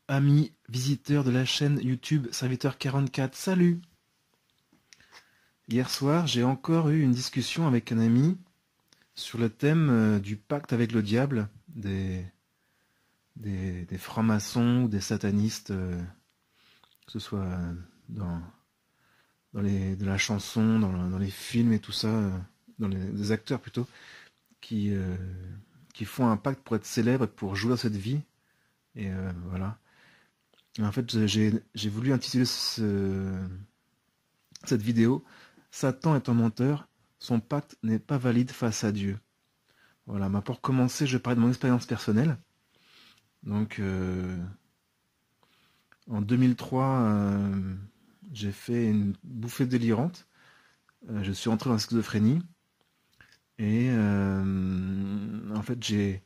amis visiteurs de la chaîne YouTube Serviteur 44, salut! Hier soir, j'ai encore eu une discussion avec un ami sur le thème du pacte avec le diable, des francs-maçons ou des satanistes, que ce soit de la chanson, dans les films et tout ça, des acteurs plutôt, qui font un pacte pour être célèbres, pour jouer dans cette vie. Et voilà. Et en fait, j'ai voulu intituler cette vidéo Satan est un menteur, son pacte n'est pas valide face à Dieu. Voilà, bah pour commencer, je vais parler de mon expérience personnelle. Donc, en 2003, j'ai fait une bouffée délirante. Je suis rentré dans la schizophrénie. Et en fait, j'ai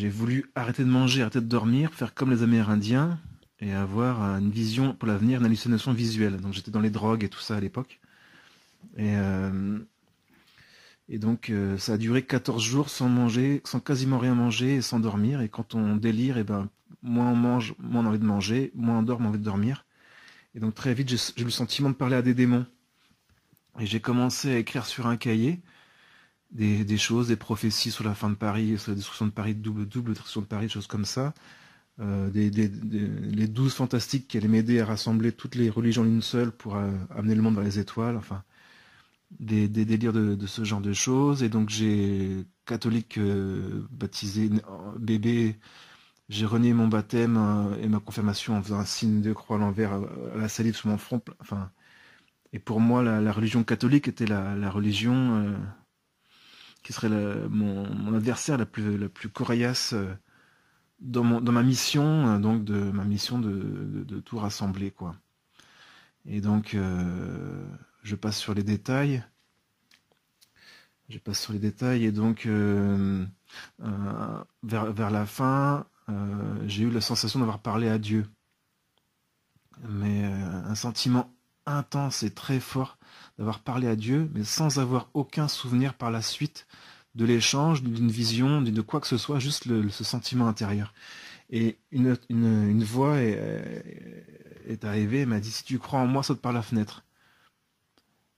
voulu arrêter de manger, arrêter de dormir, faire comme les Amérindiens et avoir une vision pour l'avenir, une hallucination visuelle. Donc j'étais dans les drogues et tout ça à l'époque. Et donc ça a duré 14 jours sans manger, sans quasiment rien manger et sans dormir. Et quand on délire, et ben, moins on mange, moins on a envie de manger, moins on dort, moins on a envie de dormir. Et donc très vite, j'ai eu le sentiment de parler à des démons. Et j'ai commencé à écrire sur un cahier des choses, des prophéties sur la fin de Paris, sur la destruction de Paris, double destruction de Paris, des choses comme ça. Les 12 fantastiques qui allaient m'aider à rassembler toutes les religions en une seule pour amener le monde vers les étoiles, enfin, des délires de ce genre de choses. Et donc j'ai catholique baptisé bébé, j'ai renié mon baptême et ma confirmation en faisant un signe de croix à l'envers à la salive sur mon front. Enfin, et pour moi, la religion catholique était la religion qui serait mon adversaire la plus coriace dans ma mission, donc de ma mission de tout rassembler, quoi. Et donc je passe sur les détails. Et donc vers la fin, j'ai eu la sensation d'avoir parlé à Dieu. Mais un sentiment intense et très fort d'avoir parlé à Dieu, mais sans avoir aucun souvenir par la suite de l'échange, d'une vision, de quoi que ce soit, juste ce sentiment intérieur. Et une voix est arrivée et m'a dit « Si tu crois en moi, saute par la fenêtre ».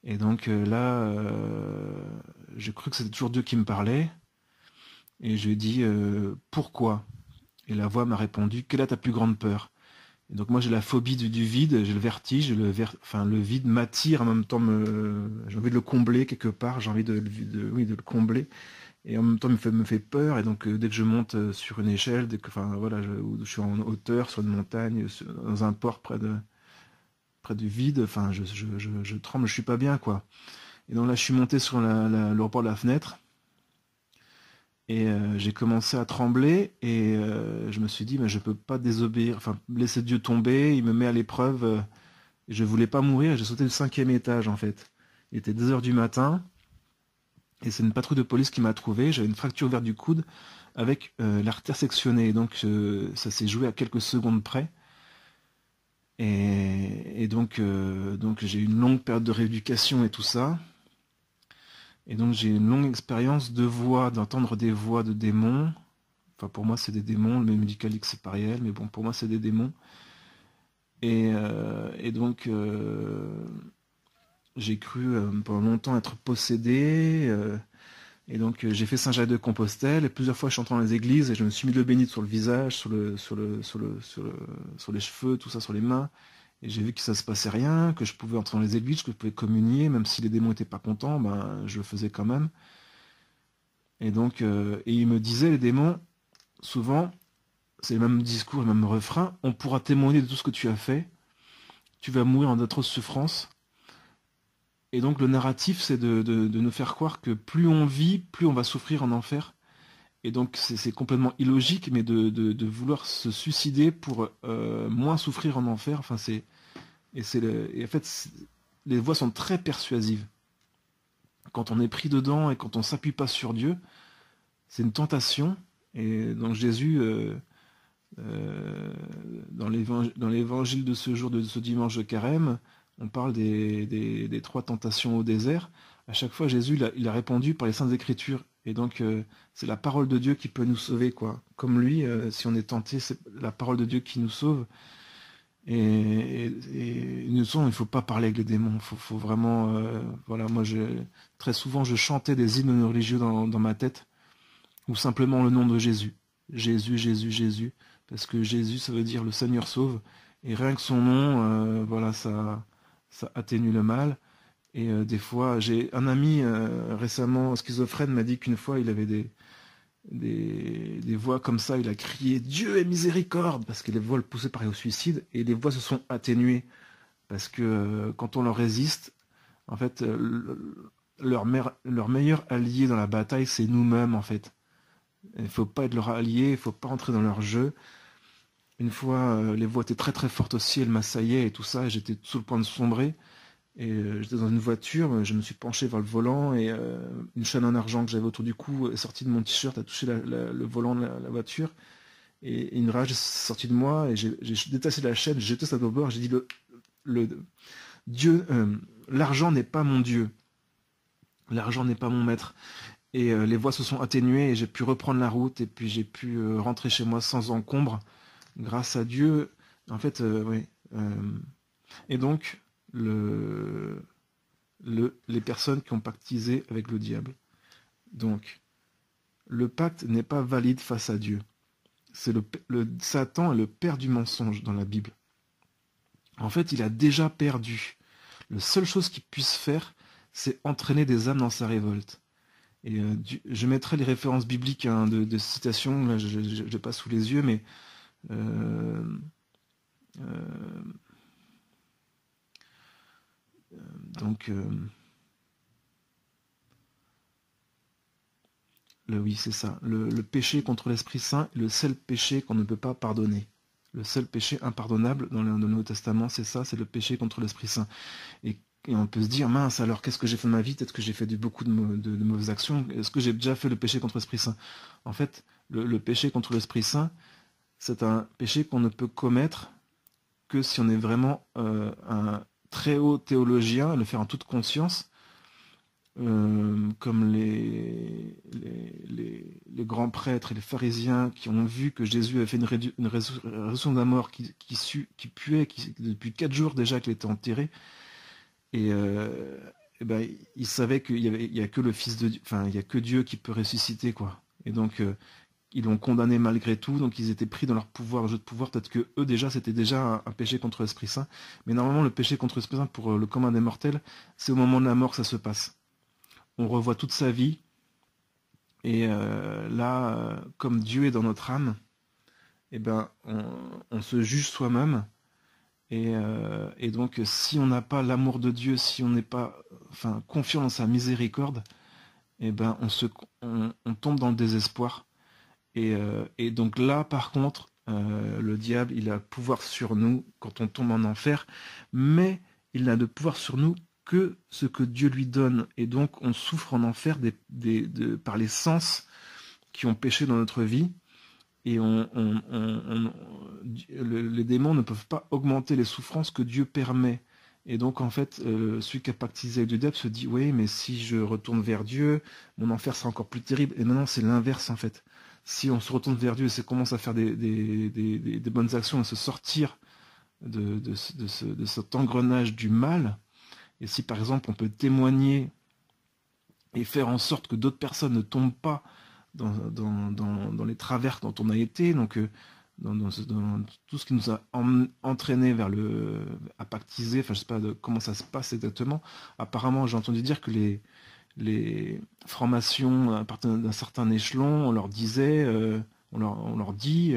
Et donc là, j'ai cru que c'était toujours Dieu qui me parlait. Et je lui ai dit « Pourquoi ?» Et la voix m'a répondu « Quelle est ta plus grande peur ?» Et donc moi j'ai la phobie du vide, j'ai le vertige, le vide m'attire, en même temps j'ai envie de le combler quelque part, j'ai envie de le combler. Et en même temps me fait peur, et donc dès que je monte sur une échelle, je suis en hauteur, sur une montagne, dans un port près du vide, enfin je tremble, je suis pas bien, quoi. Et donc là je suis monté sur le rebord de la fenêtre, et j'ai commencé à trembler, et je me suis dit, mais je peux pas désobéir, enfin laisser Dieu tomber, il me met à l'épreuve, et je voulais pas mourir, j'ai sauté le 5e étage en fait. Il était 2 heures du matin, et c'est une patrouille de police qui m'a trouvé. J'avais une fracture ouverte du coude avec l'artère sectionnée. Donc ça s'est joué à quelques secondes près. Et donc j'ai eu une longue période de rééducation et tout ça. Et donc j'ai une longue expérience de voix, d'entendre des voix de démons. Enfin pour moi c'est des démons, le médical dit que c'est pas réel, mais bon pour moi c'est des démons. Et donc j'ai cru pendant longtemps être possédé. Et donc j'ai fait Saint-Jacques-de-Compostelle, et plusieurs fois je suis entré dans les églises et je me suis mis de l'eau bénite sur le visage, sur les cheveux, tout ça, sur les mains. Et j'ai vu que ça se passait rien, que je pouvais entrer dans les églises, que je pouvais communier, même si les démons n'étaient pas contents, ben je le faisais quand même. Et donc et ils me disaient, les démons, souvent, c'est le même discours, le même refrain, on pourra témoigner de tout ce que tu as fait, tu vas mourir en d'atroces souffrances. Et donc le narratif, c'est de nous faire croire que plus on vit, plus on va souffrir en enfer. Et donc c'est complètement illogique, mais de vouloir se suicider pour moins souffrir en enfer. Enfin et en fait les voix sont très persuasives. Quand on est pris dedans et quand on s'appuie pas sur Dieu, c'est une tentation. Et donc Jésus, dans l'évangile de ce jour, de ce dimanche de Carême, on parle des 3 tentations au désert. À chaque fois, Jésus il a répondu par les Saintes Écritures. Et donc, c'est la parole de Dieu qui peut nous sauver, quoi. Comme lui, si on est tenté, c'est la parole de Dieu qui nous sauve. Et nous il ne faut pas parler avec les démons. Faut vraiment, voilà, moi, très souvent, je chantais des hymnes religieux dans ma tête, ou simplement le nom de Jésus. Jésus, Jésus, Jésus. Parce que Jésus, ça veut dire le Seigneur sauve. Et rien que son nom, voilà, ça atténue le mal. Et des fois, j'ai un ami récemment schizophrène m'a dit qu'une fois, il avait des voix comme ça, il a crié Dieu est miséricorde, parce que les voix le poussaient pareil au suicide, et les voix se sont atténuées, parce que quand on leur résiste, en fait, leur meilleur allié dans la bataille, c'est nous-mêmes, en fait. Il faut pas être leur allié, il faut pas entrer dans leur jeu. Une fois, les voix étaient très très fortes aussi, elles m'assaillaient et tout ça, et j'étais sous le point de sombrer. Et j'étais dans une voiture, je me suis penché vers le volant et une chaîne en argent que j'avais autour du cou est sortie de mon t-shirt, a touché le volant de la voiture. Et une rage est sortie de moi et j'ai détaché la chaîne, j'ai jeté ça au bord, j'ai dit le Dieu, l'argent n'est pas mon Dieu, l'argent n'est pas mon maître. Et les voix se sont atténuées et j'ai pu reprendre la route et puis j'ai pu rentrer chez moi sans encombre, grâce à Dieu. En fait, oui. Et donc, les personnes qui ont pactisé avec le diable. Donc, le pacte n'est pas valide face à Dieu. C'est Satan est le père du mensonge dans la Bible. En fait, il a déjà perdu. La seule chose qu'il puisse faire, c'est entraîner des âmes dans sa révolte. Et je mettrai les références bibliques de citations, là je n'ai pas sous les yeux, mais euh, euh, donc oui, c'est ça. Le péché contre l'Esprit Saint est le seul péché qu'on ne peut pas pardonner. Le seul péché impardonnable dans le Nouveau Testament, c'est ça, c'est le péché contre l'Esprit Saint. Et on peut se dire, mince, alors qu'est-ce que j'ai fait de ma vie? Peut-être que j'ai fait beaucoup de mauvaises actions. Est-ce que j'ai déjà fait le péché contre l'Esprit Saint? En fait, le péché contre l'Esprit Saint, c'est un péché qu'on ne peut commettre que si on est vraiment un très haut théologien, le faire en toute conscience, comme les grands prêtres et les pharisiens qui ont vu que Jésus avait fait une résurrection d'un mort qui puait, depuis 4 jours déjà qu'il était enterré, et ben, ils savaient il y a que le Fils de Dieu, enfin il y a que Dieu qui peut ressusciter, quoi. Et donc ils l'ont condamné malgré tout, donc ils étaient pris dans leur pouvoir, le jeu de pouvoir. Peut-être que eux déjà c'était déjà un péché contre l'Esprit Saint, mais normalement le péché contre l'Esprit Saint pour le commun des mortels, c'est au moment de la mort que ça se passe. On revoit toute sa vie, et là, comme Dieu est dans notre âme, eh ben, on se juge soi-même, et donc si on n'a pas l'amour de Dieu, si on n'est pas confiant dans sa miséricorde, eh ben, on tombe dans le désespoir. Et donc là, par contre, le diable, il a par sur nous quand on tombe en enfer, mais il n'a de pouvoir sur nous que ce que Dieu lui donne. Et donc, on souffre en enfer par les sens qui ont péché dans notre vie. Et les démons ne peuvent pas augmenter les souffrances que Dieu permet. Et donc, en fait, celui qui a pactisé avec le diable se dit, oui, mais si je retourne vers Dieu, mon enfer sera encore plus terrible. Et maintenant, c'est l'inverse, en fait. Si on se retourne vers Dieu et qu'on commence à faire des bonnes actions, à se sortir de cet engrenage du mal, et si par exemple on peut témoigner et faire en sorte que d'autres personnes ne tombent pas dans les travers dont on a été, donc dans tout ce qui nous a entraîné à pactiser, enfin je sais pas comment ça se passe exactement. Apparemment, j'ai entendu dire que les francs-maçons à partir d'un certain échelon, on leur disait, on leur dit,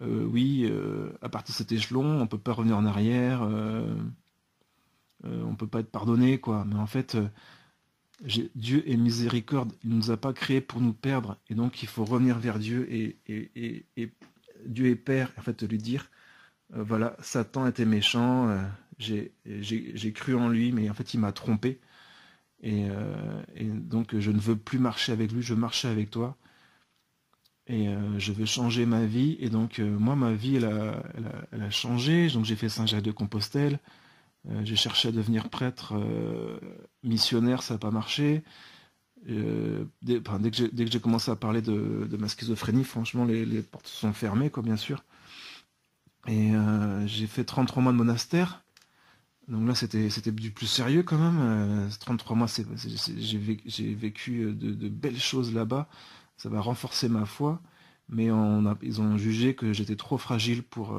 oui, à partir de cet échelon, on peut pas revenir en arrière, on peut pas être pardonné, quoi. Mais en fait, Dieu est miséricorde, il ne nous a pas créés pour nous perdre, et donc il faut revenir vers Dieu, et Dieu est Père, en fait, lui dire, voilà, Satan était méchant, j'ai cru en lui, mais en fait il m'a trompé, et donc je ne veux plus marcher avec lui, je veux marcher avec toi, et je veux changer ma vie. Et donc moi, ma vie, elle a changé. Donc j'ai fait Saint-Jacques-de-Compostelle, j'ai cherché à devenir prêtre missionnaire, ça n'a pas marché. Dès que j'ai commencé à parler de ma schizophrénie, franchement, les portes se sont fermées, quoi, bien sûr. Et j'ai fait 33 mois de monastère. Donc là, c'était du plus sérieux quand même. 33 mois, j'ai vécu de belles choses là-bas. Ça va renforcer ma foi. Mais ils ont jugé que j'étais trop fragile pour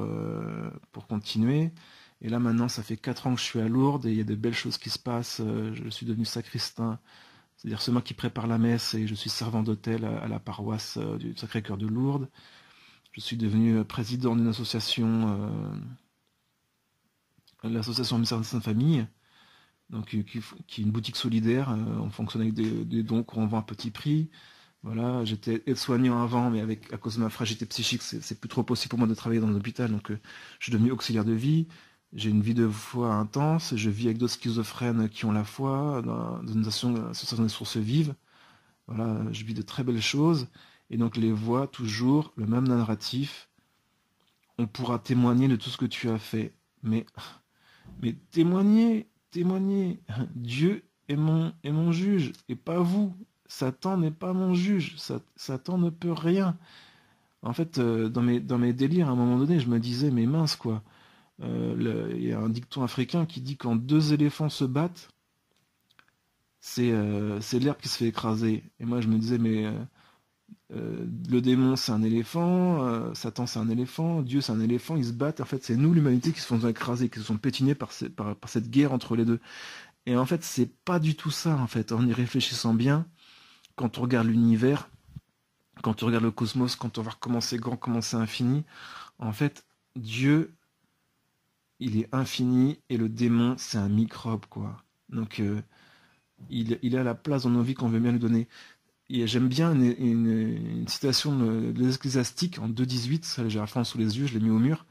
continuer. Et là, maintenant, ça fait 4 ans que je suis à Lourdes et il y a de belles choses qui se passent. Je suis devenu sacristain. C'est-à-dire, c'est moi qui prépare la messe et je suis servant d'autel à la paroisse du Sacré-Cœur de Lourdes. Je suis devenu président d'une association, l'association Ministère de Sainte Famille, donc qui est une boutique solidaire. On fonctionne avec des dons qu'on vend à petit prix. Voilà, j'étais aide-soignant avant, mais à cause de ma fragilité psychique, c'est plus trop possible pour moi de travailler dans un hôpital, donc je suis devenu auxiliaire de vie. J'ai une vie de foi intense, je vis avec d'autres schizophrènes qui ont la foi, dans une association des sources vives. Voilà, je vis de très belles choses, et donc les voix, toujours le même narratif. On pourra témoigner de tout ce que tu as fait, mais témoigner. Dieu est mon juge, et pas vous. Satan n'est pas mon juge. Satan ne peut rien. En fait, dans mes délires, à un moment donné, je me disais, mais mince, quoi. Il y a un dicton africain qui dit quand deux éléphants se battent, c'est l'herbe qui se fait écraser. Et moi, je me disais, mais le démon, c'est un éléphant, Satan, c'est un éléphant, Dieu, c'est un éléphant, ils se battent. En fait, c'est nous, l'humanité, qui se font écraser, qui se sont pétinés par cette guerre entre les deux. Et en fait, c'est pas du tout ça, en fait. En y réfléchissant bien, quand on regarde l'univers, quand on regarde le cosmos, quand on voit comment c'est grand, comment c'est infini, en fait, Dieu, il est infini et le démon, c'est un microbe, quoi. Donc, il a la place dans nos vies qu'on veut bien lui donner. Et j'aime bien une citation de l'Ecclésiastique en 2,18, ça j'ai la France sous les yeux, je l'ai mis au mur.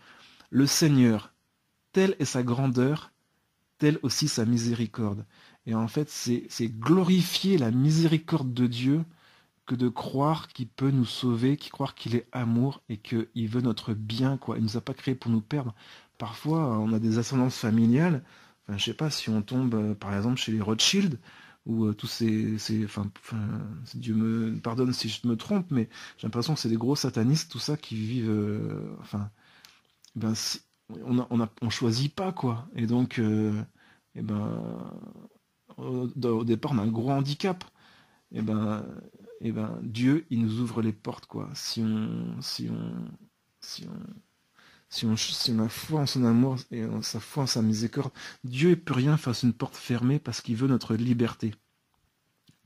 Le Seigneur, telle est sa grandeur, telle aussi sa miséricorde. Et en fait, c'est glorifier la miséricorde de Dieu que de croire qu'il peut nous sauver, qu'il croire qu'il est amour et qu'il veut notre bien, quoi. Il nous a pas créés pour nous perdre. Parfois, on a des ascendances familiales. Enfin, je sais pas si on tombe, par exemple, chez les Rothschild, ou tous Dieu me pardonne si je me trompe, mais j'ai l'impression que c'est des gros satanistes, tout ça, qui vivent, ben, on choisit pas, quoi. Et donc, et ben, au départ, on a un gros handicap. Et ben, Dieu, il nous ouvre les portes, quoi. Si on a foi en son amour et en sa foi en sa miséricorde, Dieu ne peut rien face à une porte fermée parce qu'il veut notre liberté.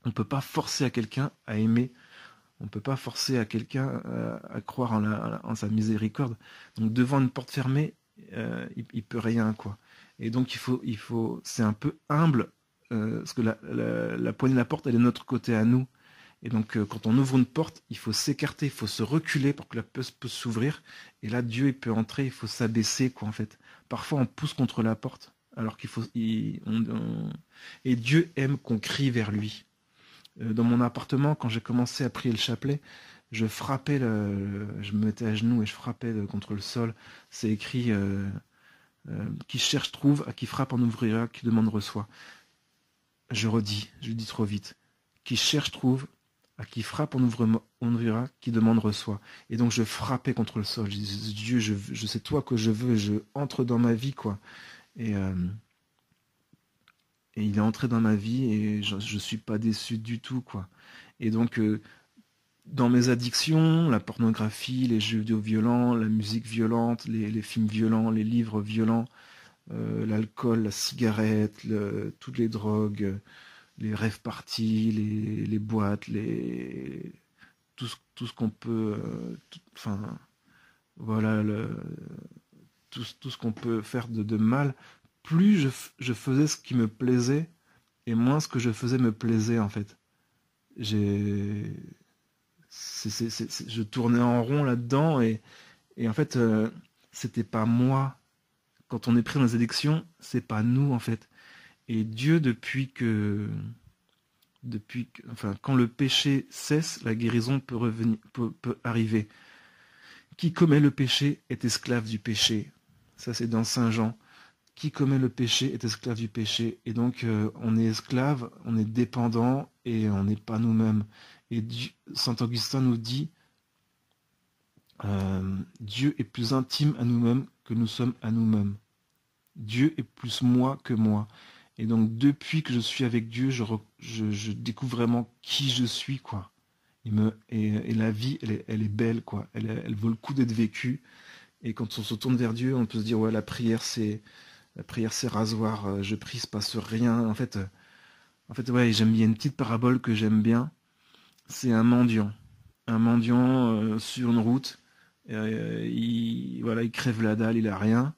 On ne peut pas forcer à quelqu'un à aimer. On ne peut pas forcer à quelqu'un à croire en sa miséricorde. Donc devant une porte fermée, il peut rien, quoi. Et donc c'est un peu humble, parce que la poignée de la porte, elle est de notre côté à nous. Et donc quand on ouvre une porte, il faut s'écarter, il faut se reculer pour que la porte peut s'ouvrir. Et là, Dieu, il peut entrer, il faut s'abaisser, quoi, en fait. Parfois, on pousse contre la porte, alors qu'il faut... Et Dieu aime qu'on crie vers lui. Dans mon appartement, quand j'ai commencé à prier le chapelet, je me mettais à genoux et je frappais contre le sol. C'est écrit qui cherche trouve, à qui frappe en ouvrira, qui demande reçoit. Je le dis trop vite. Qui cherche trouve, à qui frappe on ouvrira, qui demande reçoit. Et donc je frappais contre le sol. Je disais, Dieu, je sais toi que je veux, je entre dans ma vie, quoi. Et il est entré dans ma vie et je suis pas déçu du tout, quoi. Et donc, dans mes addictions, la pornographie, les jeux vidéo violents, la musique violente, les films violents, les livres violents, l'alcool, la cigarette, toutes les drogues, les rêves parties, les boîtes, tout ce qu'on peut... enfin, voilà, tout ce qu'on peut faire de mal. Plus je faisais ce qui me plaisait, et moins ce que je faisais me plaisait, en fait. Je tournais en rond là-dedans, et en fait, c'était pas moi. Quand on est pris dans les addictions, c'est pas nous, en fait. Et Dieu, enfin, quand le péché cesse, la guérison peut arriver. Qui commet le péché est esclave du péché. Ça, c'est dans Saint Jean. qui commet le péché est esclave du péché. Et donc, on est esclave, on est dépendant et on n'est pas nous-mêmes. Et Saint Augustin nous dit, Dieu est plus intime à nous-mêmes que nous sommes à nous-mêmes. Dieu est plus moi que moi. Et donc, depuis que je suis avec Dieu, je découvre vraiment qui je suis, quoi. Et la vie, elle est belle, quoi. Elle vaut le coup d'être vécue. Et quand on se tourne vers Dieu, on peut se dire, ouais, la prière, c'est rasoir. Je prie, il se passe rien. En fait, ouais, j'aime bien une petite parabole que j'aime bien. C'est un mendiant. Un mendiant sur une route. Voilà, il crève la dalle, il a rien.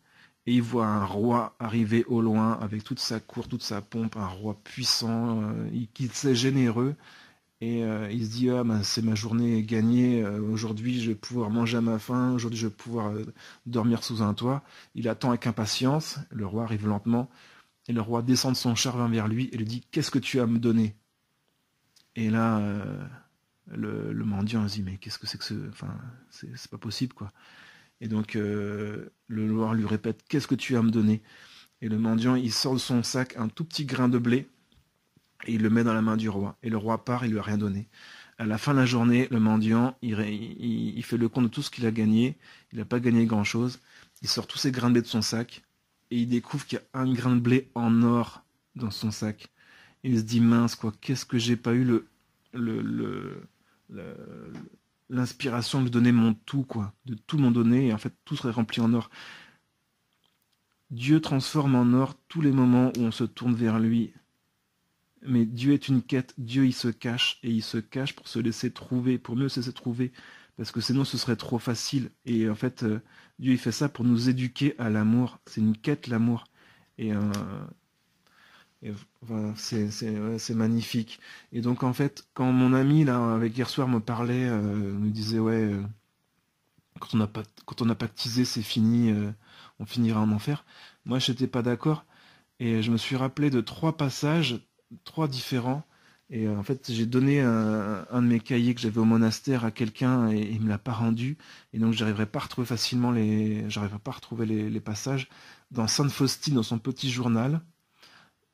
Et il voit un roi arriver au loin avec toute sa cour, toute sa pompe, un roi puissant, qui est généreux. Et il se dit, ah, ben, c'est ma journée gagnée, aujourd'hui je vais pouvoir manger à ma faim, aujourd'hui je vais pouvoir dormir sous un toit. Il attend avec impatience, le roi arrive lentement, et le roi descend de son char, vint vers lui et lui dit, qu'est-ce que tu as à me donner? Et là, le mendiant se dit, mais qu'est-ce que c'est que ce... Enfin, c'est pas possible, quoi. Et donc, le roi lui répète, qu'est-ce que tu as à me donner? Et le mendiant, il sort de son sac un tout petit grain de blé, et il le met dans la main du roi. Et le roi part, il lui a rien donné. À la fin de la journée, le mendiant, il fait le compte de tout ce qu'il a gagné. Il n'a pas gagné grand-chose. Il sort tous ses grains de blé de son sac, et il découvre qu'il y a un grain de blé en or dans son sac. Et il se dit, mince, quoi, qu'est-ce que j'ai pas eu l'inspiration de lui donner mon tout, quoi, de tout m'en donner, et en fait, tout serait rempli en or. Dieu transforme en or tous les moments où on se tourne vers lui. Mais Dieu est une quête, Dieu il se cache, et il se cache pour se laisser trouver, pour mieux se laisser trouver, parce que sinon ce serait trop facile. Et en fait, Dieu il fait ça pour nous éduquer à l'amour. C'est une quête, l'amour. Et, voilà, c'est magnifique. Et donc en fait, quand mon ami là, avec hier soir me parlait, me disait ouais, quand on a pactisé, c'est fini, on finira en enfer. Moi, j'étais pas d'accord, et je me suis rappelé de 3 passages, 3 différents. Et en fait, j'ai donné un de mes cahiers que j'avais au monastère à quelqu'un et il me l'a pas rendu. Et donc, j'arriverai pas à retrouver facilement j'arriverai pas à retrouver les passages. Dans Sainte Faustine, dans son petit journal,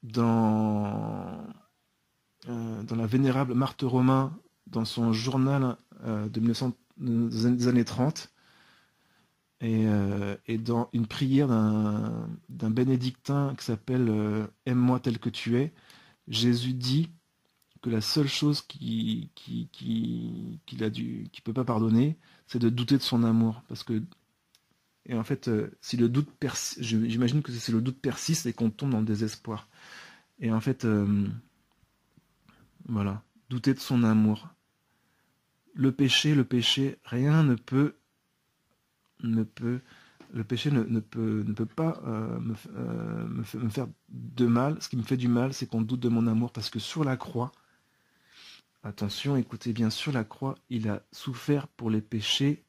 dans la vénérable Marthe Romain, dans son journal de 1900, des années 30, et dans une prière d'un bénédictin qui s'appelle Aime-moi tel que tu es, Jésus dit que la seule chose qu'il peut pas pardonner, c'est de douter de son amour. Parce que, et en fait, si le doute j'imagine que si le doute persiste et qu'on tombe dans le désespoir. Et en fait, voilà, douter de son amour. Le péché, rien ne peut, le péché ne peut pas me faire de mal. Ce qui me fait du mal, c'est qu'on doute de mon amour, parce que sur la croix, attention, écoutez bien, sur la croix, il a souffert pour les péchés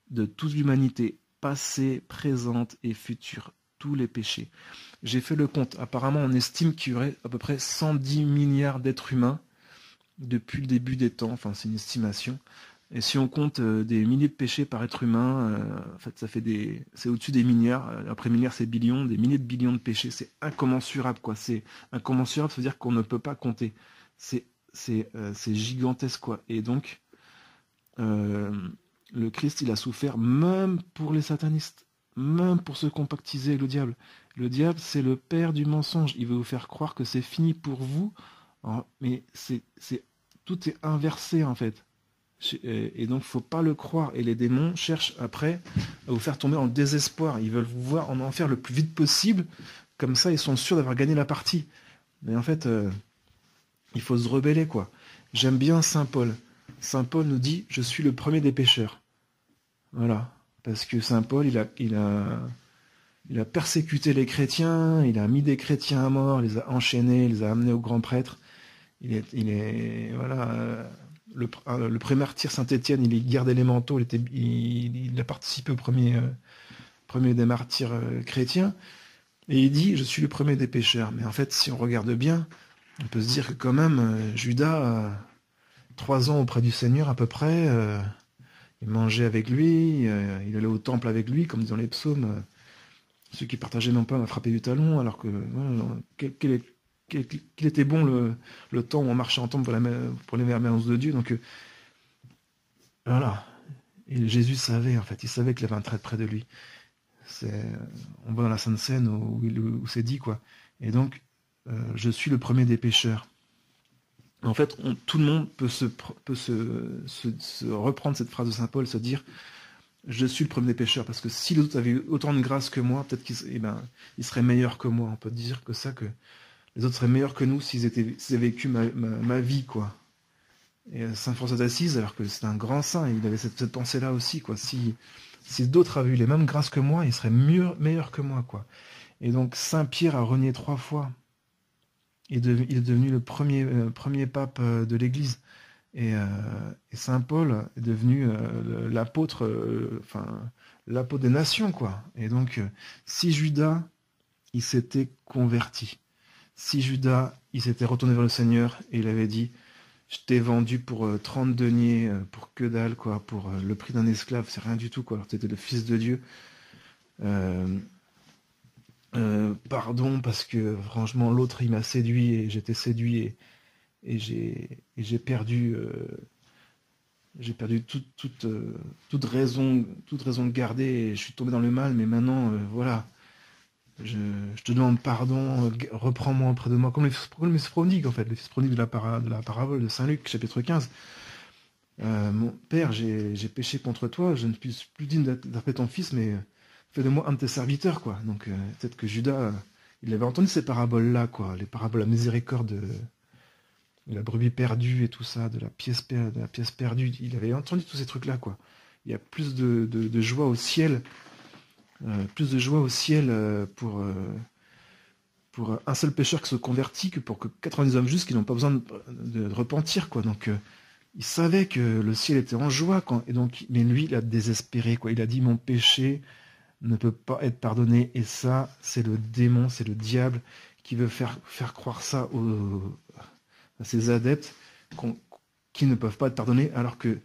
de toute l'humanité, passée, présente et future, tous les péchés. J'ai fait le compte, apparemment on estime qu'il y aurait à peu près 110 milliards d'êtres humains depuis le début des temps, enfin c'est une estimation. Et si on compte des milliers de péchés par être humain, en fait c'est au-dessus des milliards. Après milliards c'est billions, des milliers de billions de péchés, c'est incommensurable, quoi. C'est incommensurable, ça veut dire qu'on ne peut pas compter. C'est gigantesque, quoi. Et donc le Christ il a souffert même pour les satanistes, même pour se compactiser avec le diable. Le diable c'est le père du mensonge. Il veut vous faire croire que c'est fini pour vous, mais tout est inversé en fait. Et donc, faut pas le croire. Et les démons cherchent après à vous faire tomber en désespoir. Ils veulent vous voir en enfer le plus vite possible. Comme ça, ils sont sûrs d'avoir gagné la partie. Mais en fait, il faut se rebeller, quoi. J'aime bien Saint Paul. Saint Paul nous dit, je suis le premier des pécheurs. Voilà. Parce que Saint Paul, il a persécuté les chrétiens, il a mis des chrétiens à mort, les a enchaînés, les a amenés au grand prêtre. Voilà. Le pré-martyr Saint-Étienne, il gardait les manteaux, il a participé au premier des martyrs chrétiens, et il dit, je suis le premier des pécheurs. Mais en fait, si on regarde bien, on peut se dire que quand même, Judas, 3 ans auprès du Seigneur à peu près, il mangeait avec lui, il allait au temple avec lui, comme dans les psaumes, Celui qui partageait non pas m'a frappé du talon, alors que qu'il était bon le temps où on marchait en temple pour les merveilles de Dieu. Donc voilà. Et Jésus savait, en fait, il savait qu'il avait un traître près de lui. On va dans la Sainte Seine où c'est dit, quoi. Et donc, je suis le premier des pécheurs. En fait, tout le monde peut se reprendre cette phrase de Saint Paul, se dire je suis le premier des pécheurs, parce que si les autres avaient eu autant de grâce que moi, peut-être qu'ils seraient meilleurs que moi. On peut dire que les autres seraient meilleurs que nous s'ils avaient vécu ma vie, quoi. Et Saint François d'Assise, alors que c'est un grand saint, il avait cette pensée-là aussi, quoi. Si d'autres avaient eu les mêmes grâces que moi, ils seraient meilleurs que moi, quoi. Et donc Saint Pierre a renié 3 fois. Il est devenu le premier pape de l'Église. Et Saint Paul est devenu l'apôtre, l'apôtre des nations, quoi. Et donc, si Judas, il s'était converti, si Judas, il s'était retourné vers le Seigneur et il avait dit, je t'ai vendu pour 30 deniers, pour que dalle, quoi, pour le prix d'un esclave, c'est rien du tout, quoi. Alors tu étais le Fils de Dieu. Pardon, parce que franchement, l'autre, il m'a séduit et j'étais séduit et j'ai perdu toute raison de garder et je suis tombé dans le mal, mais maintenant, voilà, je te demande pardon, reprends-moi auprès de moi, comme le fils prodigue, en fait, le fils prodigue de la parabole de Saint Luc, chapitre 15. Mon père, j'ai péché contre toi, je ne suis plus digne d'appeler ton fils, mais fais de moi un de tes serviteurs, quoi. Donc peut-être que Judas, il avait entendu ces paraboles-là, quoi, les paraboles à miséricorde de la brebis perdue et tout ça, de la pièce perdue. Il avait entendu tous ces trucs-là, quoi. Il y a plus de joie au ciel, pour un seul pécheur qui se convertit que pour que 90 hommes justes qui n'ont pas besoin de repentir, quoi. Donc il savait que le ciel était en joie, et donc, mais lui, il a désespéré, quoi. Il a dit mon péché ne peut pas être pardonné, et ça, c'est le démon, c'est le diable qui veut faire croire ça à ses adeptes qui ne peuvent pas être pardonnés, alors que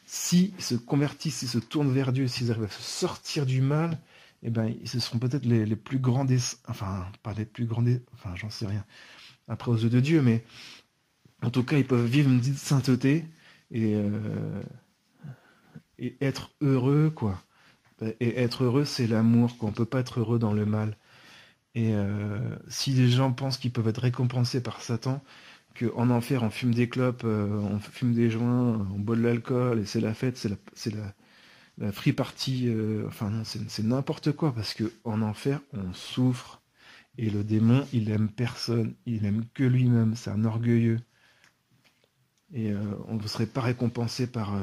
s'ils se convertissent, s'ils se tournent vers Dieu, s'ils arrivent à se sortir du mal, eh ben, ce seront peut-être les plus grands enfin, pas les plus grands enfin, j'en sais rien, après aux yeux de Dieu, mais en tout cas, ils peuvent vivre une petite sainteté et être heureux, quoi. Et être heureux, c'est l'amour, quoi. On peut pas être heureux dans le mal. Et si les gens pensent qu'ils peuvent être récompensés par Satan, qu'en enfer, on fume des clopes, on fume des joints, on boit de l'alcool, et c'est la fête, c'est la free party, enfin non, c'est n'importe quoi, parce que en enfer, on souffre, et le démon, il aime personne, il aime que lui-même, c'est un orgueilleux. Et on ne serait pas récompensé par...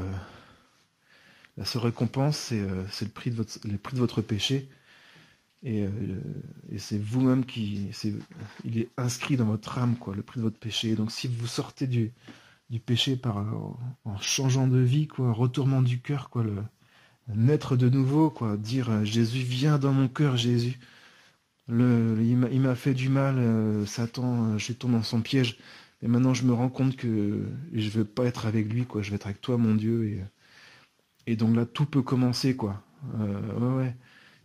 la seule récompense, c'est le prix de votre péché. Et c'est vous-même il est inscrit dans votre âme, quoi, le prix de votre péché. Et donc si vous sortez du péché en changeant de vie, quoi, retournement du cœur, quoi, naître de nouveau, quoi, dire Jésus, viens dans mon cœur, Jésus. Il m'a fait du mal, Satan, je suis tombé dans son piège. Et maintenant je me rends compte que je veux pas être avec lui, quoi, je vais être avec toi, mon Dieu. Et donc là, tout peut commencer, quoi. Ouais.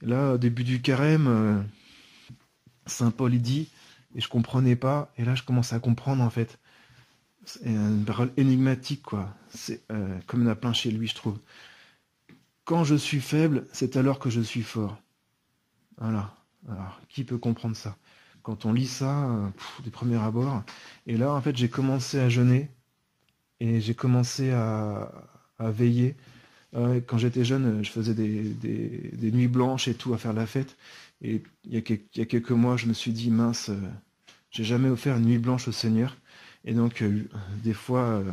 Là, au début du carême, Saint Paul, il dit, et je comprenais pas, et là, je commence à comprendre, en fait. C'est une parole énigmatique, quoi. C'est comme il y en a plein chez lui, je trouve. Quand je suis faible, c'est alors que je suis fort. Voilà. Alors, qui peut comprendre ça? Quand on lit ça, du premier abord, et là, en fait, j'ai commencé à jeûner, et j'ai commencé à veiller. Quand j'étais jeune, je faisais des nuits blanches et tout, à faire la fête. Et il y a quelques mois, je me suis dit, mince, j'ai jamais offert une nuit blanche au Seigneur. Et donc, des fois,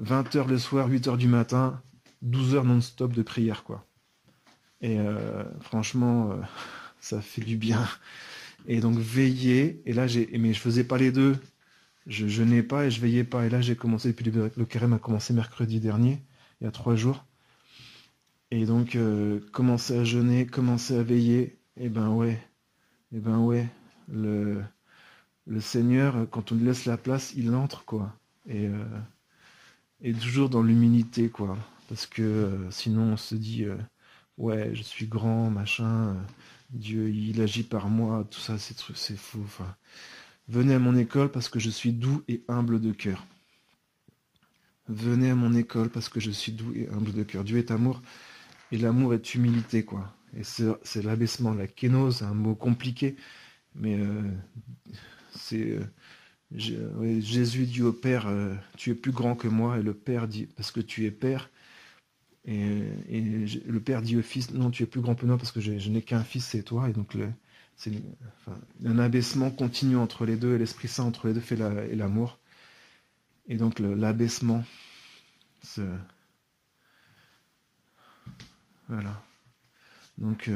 20 heures le soir, 8 heures du matin, 12 heures non-stop de prière, quoi. Et franchement, ça fait du bien. Et donc, veiller, et là, mais je faisais pas les deux. Je jeûnais pas et je veillais pas. Et là, j'ai commencé, depuis le carême a commencé mercredi dernier, il y a 3 jours. Et donc, commencer à jeûner, commencer à veiller, et ben ouais, le Seigneur, quand on lui laisse la place, il entre, quoi. Et toujours dans l'humilité, quoi. Parce que sinon, on se dit, ouais, je suis grand, machin, Dieu, il agit par moi, tout ça, c'est faux. Enfin, venez à mon école parce que je suis doux et humble de cœur. Venez à mon école parce que je suis doux et humble de cœur. Dieu est amour et l'amour est humilité, quoi. Et c'est l'abaissement. La kénose, c'est un mot compliqué, mais c'est ouais, Jésus dit au Père, tu es plus grand que moi, et le Père dit, parce que tu es Père, et le Père dit au Fils, non, tu es plus grand que moi parce que je n'ai qu'un Fils, c'est toi. Et donc c'est enfin, un abaissement continu entre les deux, et l'Esprit Saint entre les deux fait et l'amour. Et donc l'abaissement, voilà. Donc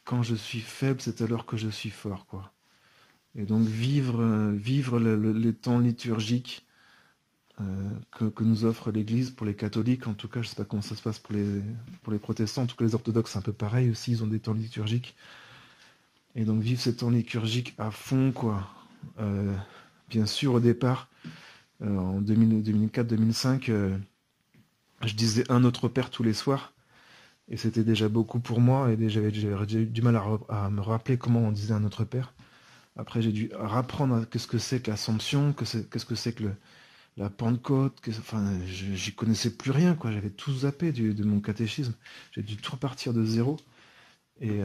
quand je suis faible, c'est alors que je suis fort, quoi. Et donc vivre les temps liturgiques que nous offre l'Église pour les catholiques, en tout cas, je ne sais pas comment ça se passe pour les protestants, en tout cas les orthodoxes, c'est un peu pareil aussi, ils ont des temps liturgiques. Et donc vivre ces temps liturgiques à fond, quoi. Bien sûr, au départ, en 2004-2005, je disais un Notre Père tous les soirs, et c'était déjà beaucoup pour moi, et j'avais eu du mal à me rappeler comment on disait un Notre Père. Après, j'ai dû rapprendre qu'est-ce que c'est que l'Assomption, qu'est-ce que c'est que la Pentecôte, enfin, j'y connaissais plus rien, quoi. J'avais tout zappé de mon catéchisme. J'ai dû tout repartir de zéro. Et,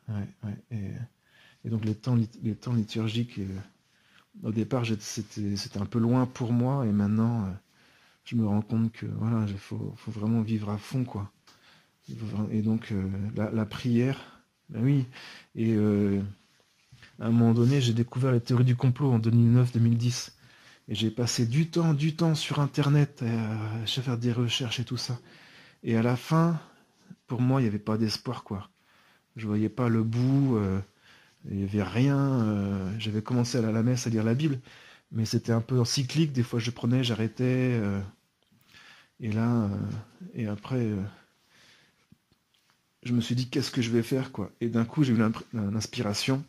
ouais, ouais, et donc les temps liturgiques, au départ, c'était un peu loin pour moi, et maintenant, je me rends compte que voilà, faut vraiment vivre à fond, quoi. Et donc, la prière, ben oui. Et à un moment donné, j'ai découvert les théories du complot en 2009-2010. Et j'ai passé du temps sur Internet à faire des recherches et tout ça. Et à la fin, pour moi, il n'y avait pas d'espoir, quoi. Je voyais pas le bout, il n'y avait rien. J'avais commencé à aller à la messe, à lire la Bible, mais c'était un peu en cyclique. Des fois, je prenais, j'arrêtais. Et là, et après, je me suis dit, qu'est-ce que je vais faire, quoi. Et d'un coup, j'ai eu l'inspiration.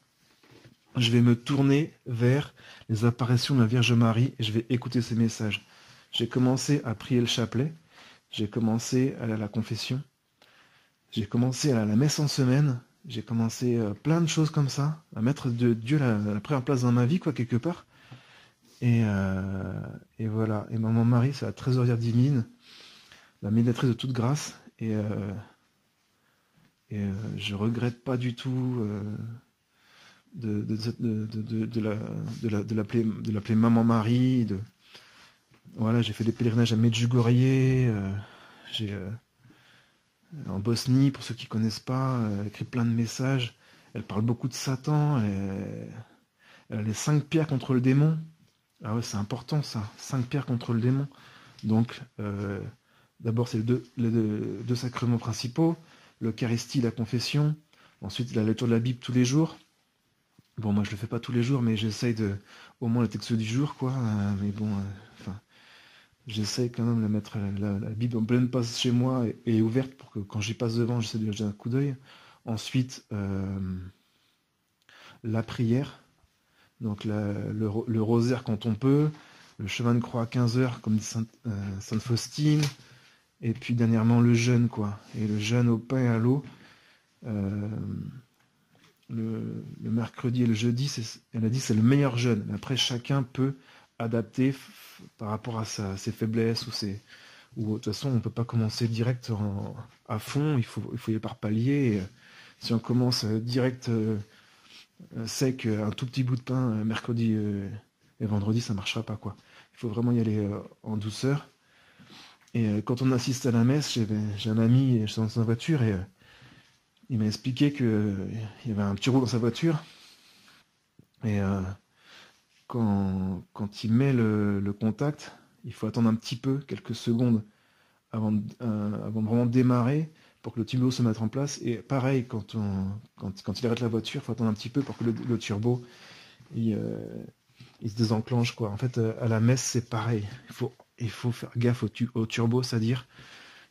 Je vais me tourner vers les apparitions de la Vierge Marie et je vais écouter ses messages. J'ai commencé à prier le chapelet. J'ai commencé à aller à la confession. J'ai commencé à aller à la messe en semaine. J'ai commencé plein de choses comme ça, à mettre de Dieu la première place dans ma vie, quoi, quelque part. Et, et voilà. Et mon mari, c'est la trésorière divine, la médiatrice de toute grâce. Et je regrette pas du tout de l'appeler Maman Marie. Voilà, j'ai fait des pèlerinages à Medjugorje. J'ai en Bosnie, pour ceux qui connaissent pas, elle écrit plein de messages. Elle parle beaucoup de Satan. Elle a les 5 pierres contre le démon. Ah ouais, c'est important ça. 5 pierres contre le démon. Donc, d'abord, c'est les deux sacrements principaux. L'Eucharistie, la confession. Ensuite, la lecture de la Bible tous les jours. Bon, moi, je le fais pas tous les jours, mais j'essaye au moins le texte du jour, quoi. Mais bon, enfin, j'essaye quand même de mettre la Bible en pleine passe chez moi et ouverte pour que quand j'y passe devant, j'essaie de lui jeter un coup d'œil. Ensuite, la prière, donc le rosaire quand on peut, le chemin de croix à 15 heures, comme dit Sainte Faustine, et puis dernièrement le jeûne, quoi. Et le jeûne au pain et à l'eau, euh, le mercredi et le jeudi, elle a dit c'est le meilleur jeûne. Après, chacun peut adapter par rapport à ses faiblesses ou de toute façon, on ne peut pas commencer direct à fond, il faut y aller par palier. Et, si on commence direct sec, un tout petit bout de pain mercredi et vendredi, ça ne marchera pas, quoi. Il faut vraiment y aller en douceur. Et quand on assiste à la messe, j'ai un ami, je suis dans sa voiture, et il m'a expliqué qu'il y avait un turbo dans sa voiture. Et quand il met le contact, il faut attendre un petit peu, quelques secondes, avant de vraiment démarrer pour que le turbo se mette en place. Et pareil, quand il arrête la voiture, il faut attendre un petit peu pour que le turbo il se désenclenche, quoi. En fait, à la messe, c'est pareil. Il faut faire gaffe au turbo, c'est-à-dire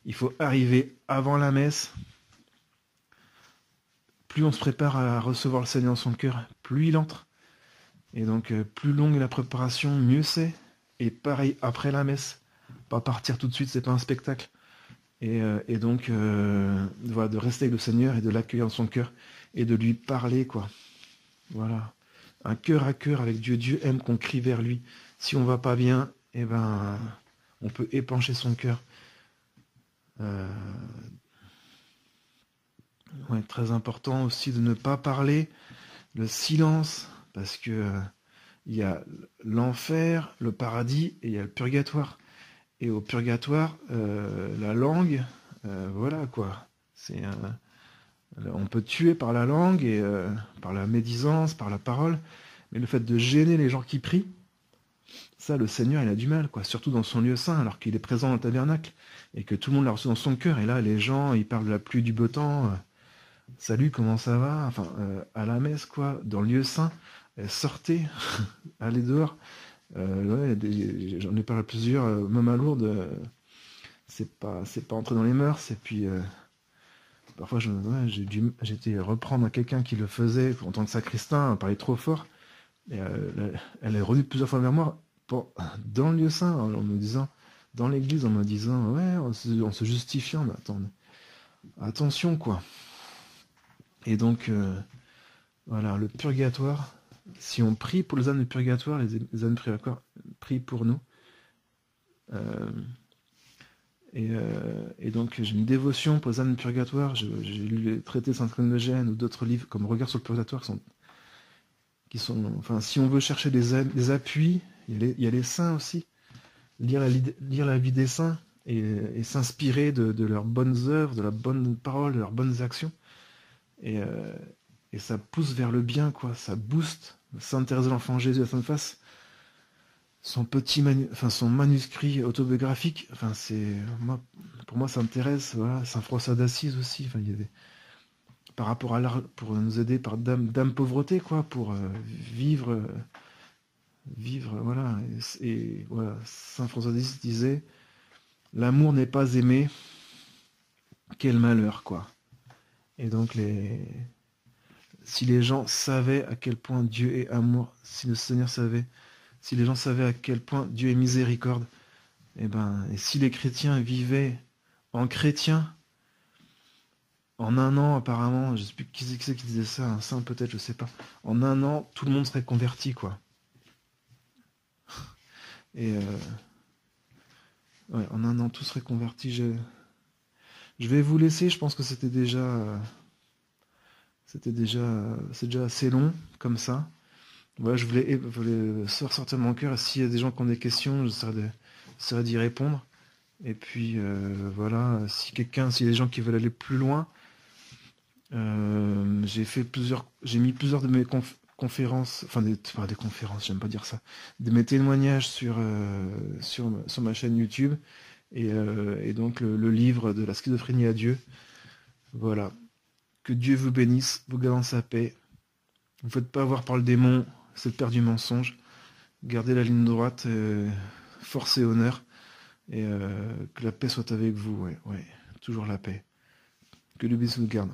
il faut arriver avant la messe. Plus on se prépare à recevoir le Seigneur dans son cœur, plus il entre. Et donc, plus longue est la préparation, mieux c'est. Et pareil, après la messe, pas partir tout de suite, c'est pas un spectacle. Et donc, voilà, de rester avec le Seigneur et de l'accueillir dans son cœur et de lui parler, quoi. Voilà. Un cœur à cœur avec Dieu. Dieu aime qu'on crie vers lui. Si on va pas bien, eh ben, on peut épancher son cœur. Euh, ouais, très important aussi de ne pas parler, le silence, parce que il y a l'enfer, le paradis et il y a le purgatoire. Et au purgatoire, la langue, voilà quoi. On peut tuer par la langue et par la médisance, par la parole, mais le fait de gêner les gens qui prient, ça, le Seigneur, il a du mal, quoi. Surtout dans son lieu saint, alors qu'il est présent dans le tabernacle et que tout le monde l'a reçu dans son cœur. Et là, les gens, ils parlent de la pluie, du beau temps. Salut, comment ça va? Enfin, à la messe, quoi, dans le lieu saint, sortez, allez dehors. J'en ai parlé à plusieurs, même à Lourdes, c'est pas entré dans les mœurs. Et puis, parfois, j'ai été reprendre quelqu'un qui le faisait en tant que sacristain, parlait trop fort. Et elle est revenue plusieurs fois vers moi dans le lieu saint, en me disant, dans l'église, en me disant, ouais, en se justifiant, mais attends, attention, quoi. Et donc, voilà, le purgatoire, si on prie pour les âmes du purgatoire, les âmes du purgatoire prient pour nous. Et donc, j'ai une dévotion pour les âmes du purgatoire. J'ai lu les traités de Sainte-Catherine de Gênes ou d'autres livres comme Regard sur le purgatoire enfin, si on veut chercher des appuis, il y a les saints aussi. Lire la vie des saints et s'inspirer de leurs bonnes œuvres, de leurs bonnes paroles, de leurs bonnes actions. Et ça pousse vers le bien, quoi. Ça booste. Sainte Thérèse de l'Enfant Jésus à Sainte Face, son manuscrit autobiographique, enfin, pour moi, Sainte Thérèse, voilà, Saint François d'Assise aussi, enfin, il y avait, par rapport à l'art, pour nous aider par dame pauvreté, quoi, pour vivre, voilà. Et voilà, Saint François d'Assise disait, l'amour n'est pas aimé, quel malheur, quoi. Et donc, si les gens savaient à quel point Dieu est amour, si le Seigneur savait, si les gens savaient à quel point Dieu est miséricorde, et si les chrétiens vivaient en chrétiens, en un an apparemment, je sais plus qui c'est qui disait ça, un saint peut-être, je sais pas, en un an, tout le monde serait converti, quoi. Et ouais, en un an, tout serait converti. Je vais vous laisser, je pense que c'est déjà assez long, comme ça. Voilà, je voulais sortir de mon cœur, et s'il y a des gens qui ont des questions, j'essaierai d'y répondre. Et puis, voilà, s'il y a des gens qui veulent aller plus loin, j'ai mis plusieurs de mes conférences, enfin des conférences, j'aime pas dire ça, de mes témoignages sur ma chaîne YouTube, et donc le livre de la schizophrénie à Dieu. Voilà. Que Dieu vous bénisse, vous garde dans sa paix. Vous ne faites pas avoir par le démon cette peur du mensonge. Gardez la ligne droite, force et honneur, et que la paix soit avec vous, ouais, toujours la paix. Que le bisou vous garde.